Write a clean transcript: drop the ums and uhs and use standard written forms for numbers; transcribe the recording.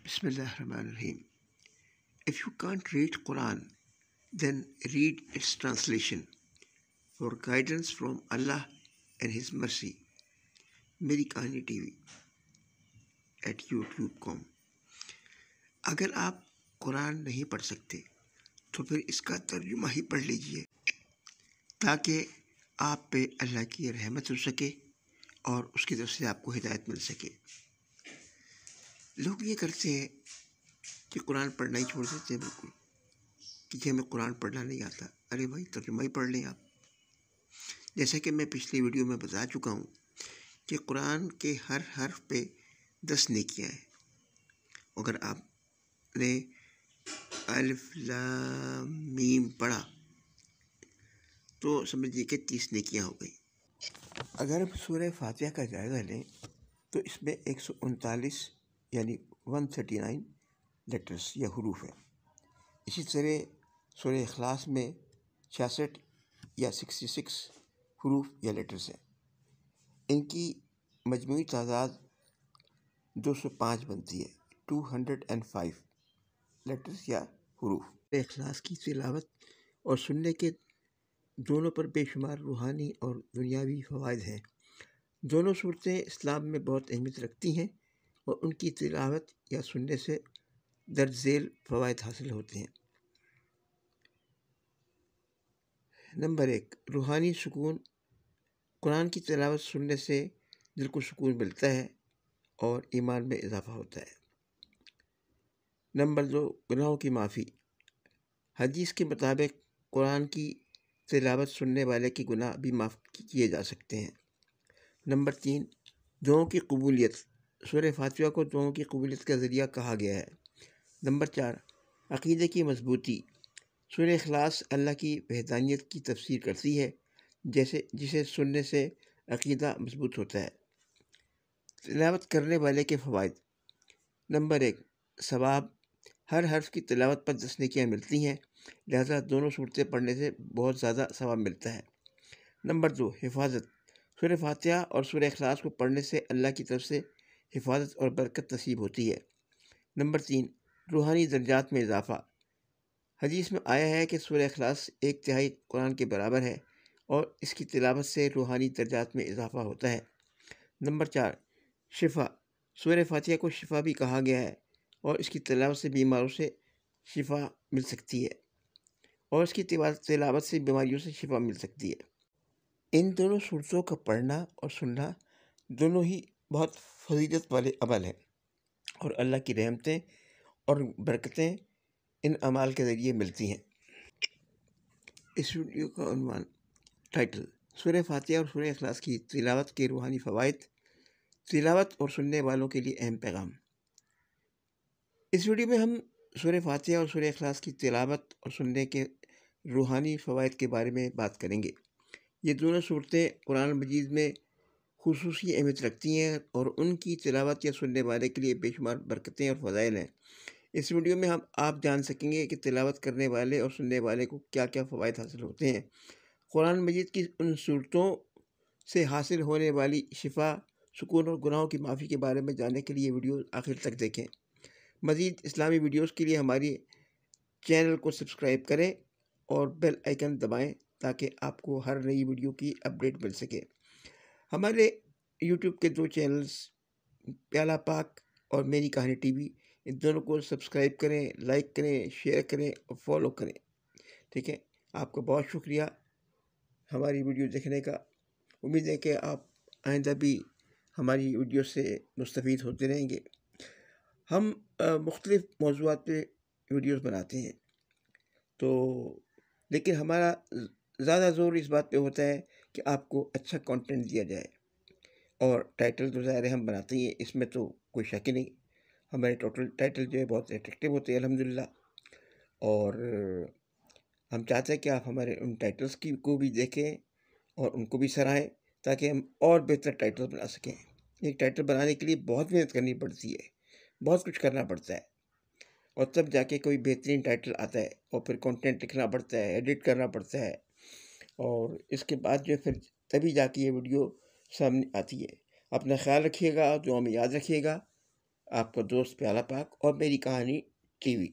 Bismillahirrahmanirrahim. If you can't read Quran, then read its translation for guidance from Allah and His mercy. मेरी कहानी TV @youtube.com। अगर आप कुरान नहीं पढ़ सकते तो फिर इसका तर्जुमा ही पढ़ लीजिए ताकि आप पे अल्लाह की रहमत हो सके और उसकी तरफ से आपको हिदायत मिल सके। लोग ये करते हैं कि कुरान पढ़ना ही छोड़ देते हैं बिल्कुल, कि हमें कुरान पढ़ना नहीं आता। अरे भाई, तर्जुमा ही पढ़ लें आप। जैसा कि मैं पिछली वीडियो में बता चुका हूँ कि कुरान के हर हर्फ पे 10 नेकियां हैं। अगर आपने अलिफ लाम मीम पढ़ा तो समझिए कि 30 नेकियां हो गई। अगर सूरह फातिहा का जायज़ा लें तो इसमें 139 यानी 139 लेटर्स या हुरूफ है। इसी तरह सूरह इखलास में 66 या 66 हुरूफ या लेटर्स हैं। इनकी मजमूई तादाद 205 बनती है, 205 लेटर्स या हुरूफ। इखलास की तिलावत और सुनने के दोनों पर बेशुमार रूहानी और दुनियावी फ़वाइद हैं। दोनों सूरतें इस्लाम में बहुत अहमियत रखती हैं और उनकी तिलावत या सुनने से दर्ज झेल फ़वाइद हासिल होते हैं। नंबर 1, रूहानी सुकून। कुरान की तिलावत सुनने से दिल को सुकून मिलता है और ईमान में इजाफ़ा होता है। नंबर 2, गुनाहों की माफ़ी। हदीस के मुताबिक कुरान की तिलावत सुनने वाले के गुनाह भी माफ़ किए जा सकते हैं। नंबर 3, दुआओं की कबूलियत। सूरह फातिहा को दुआओं की कबूलियत का ज़रिया कहा गया है। नंबर 4, अक़ीदे की मजबूती। सूरह इखलास अल्लाह की वहदानियत की तफसीर करती है, जिसे सुनने से अक़ीदा मजबूत होता है। तिलावत करने वाले के फ़वाइद। नंबर 1, सवाब। हर हर्फ की तिलावत पर 10 नेकियां मिलती हैं, लिहाजा दोनों सूरतें पढ़ने से बहुत ज़्यादा सवाब मिलता है। नंबर 2, हिफाजत। सूरह फातिहा और सूरह इखलास को पढ़ने से अल्लाह की तरफ से हिफाजत और बरकत नसीब होती है। नंबर 3, रूहानी दर्जात में इजाफ़ा। हदीस में आया है कि सूरह इखलास 1/3 कुरान के बराबर है और इसकी तिलावत से रूहानी दर्जात में इजाफ़ा होता है। नंबर 4, शिफ़ा। सूरह फातिहा को शिफ़ा भी कहा गया है और इसकी तिलावत से बीमारों से शिफ़ा मिल सकती है और इसकी तिलावत से बीमारियों से शिफ़ा मिल सकती है। इन दोनों सूरतों का पढ़ना और सुनना दोनों ही बहुत फजीलत वाले अमल हैं और अल्लाह की रहमतें और बरकतें इन अमाल के ज़रिए मिलती हैं। इस वीडियो का उन्वान टाइटल, सूरह फातिहा और सूरह इखलास की तिलावत के रूहानी फ़वाइद, तिलावत और सुनने वालों के लिए अहम पैगाम। इस वीडियो में हम सूरह फातिहा और सूरह इखलास की तिलावत और सुनने के रूहानी फ़वाइद के बारे में बात करेंगे। ये दोनों सूरतें कुरान मजीद में खुसूसी अहमियत रखती हैं और उनकी तिलावत या सुनने वाले के लिए बेशुमार बरकतें और फ़ज़ाइल हैं। इस वीडियो में आप जान सकेंगे कि तिलावत करने वाले और सुनने वाले को क्या क्या फ़वाइद हासिल होते हैं। कुरान मजीद की उन सूरतों से हासिल होने वाली शिफा, सुकून और गुनाहों की माफ़ी के बारे में जानने के लिए वीडियो आखिर तक देखें। मज़ीद इस्लामी वीडियोस के लिए हमारी चैनल को सब्सक्राइब करें और बेल आइकन दबाएं ताकि आपको हर नई वीडियो की अपडेट मिल सके। हमारे यूट्यूब के 2 चैनल्स प्याला पाक और मेरी कहानी टीवी, इन दोनों को सब्सक्राइब करें, लाइक करें, शेयर करें और फॉलो करें। ठीक है, आपका बहुत शुक्रिया हमारी वीडियो देखने का। उम्मीद है कि आप आइंदा भी हमारी वीडियो से मुस्तफ़ीद होते रहेंगे। हम मुख्तलिफ़ मौज़ूआत पे वीडियोस बनाते हैं, तो लेकिन हमारा ज़्यादा ज़ोर इस बात पे होता है कि आपको अच्छा कंटेंट दिया जाए। और टाइटल तो ज़ाहिर है हम बनाते ही हैं, इसमें तो कोई शक ही नहीं। हमारे टोटल टाइटल जो है बहुत अट्रैक्टिव होते हैं अल्हम्दुलिल्लाह। और हम चाहते हैं कि आप हमारे उन टाइटल्स को भी देखें और उनको भी सराहें ताकि हम और बेहतर टाइटल बना सकें। एक टाइटल बनाने के लिए बहुत मेहनत करनी पड़ती है, बहुत कुछ करना पड़ता है और तब जाके कोई बेहतरीन टाइटल आता है। और फिर कंटेंट लिखना पड़ता है, एडिट करना पड़ता है और इसके बाद जो फिर तभी जाके ये वीडियो सामने आती है। अपना ख्याल रखिएगा, दुआ में याद रखिएगा। آپ کا دوست پیارا پاک اور میری کہانی ٹی وی۔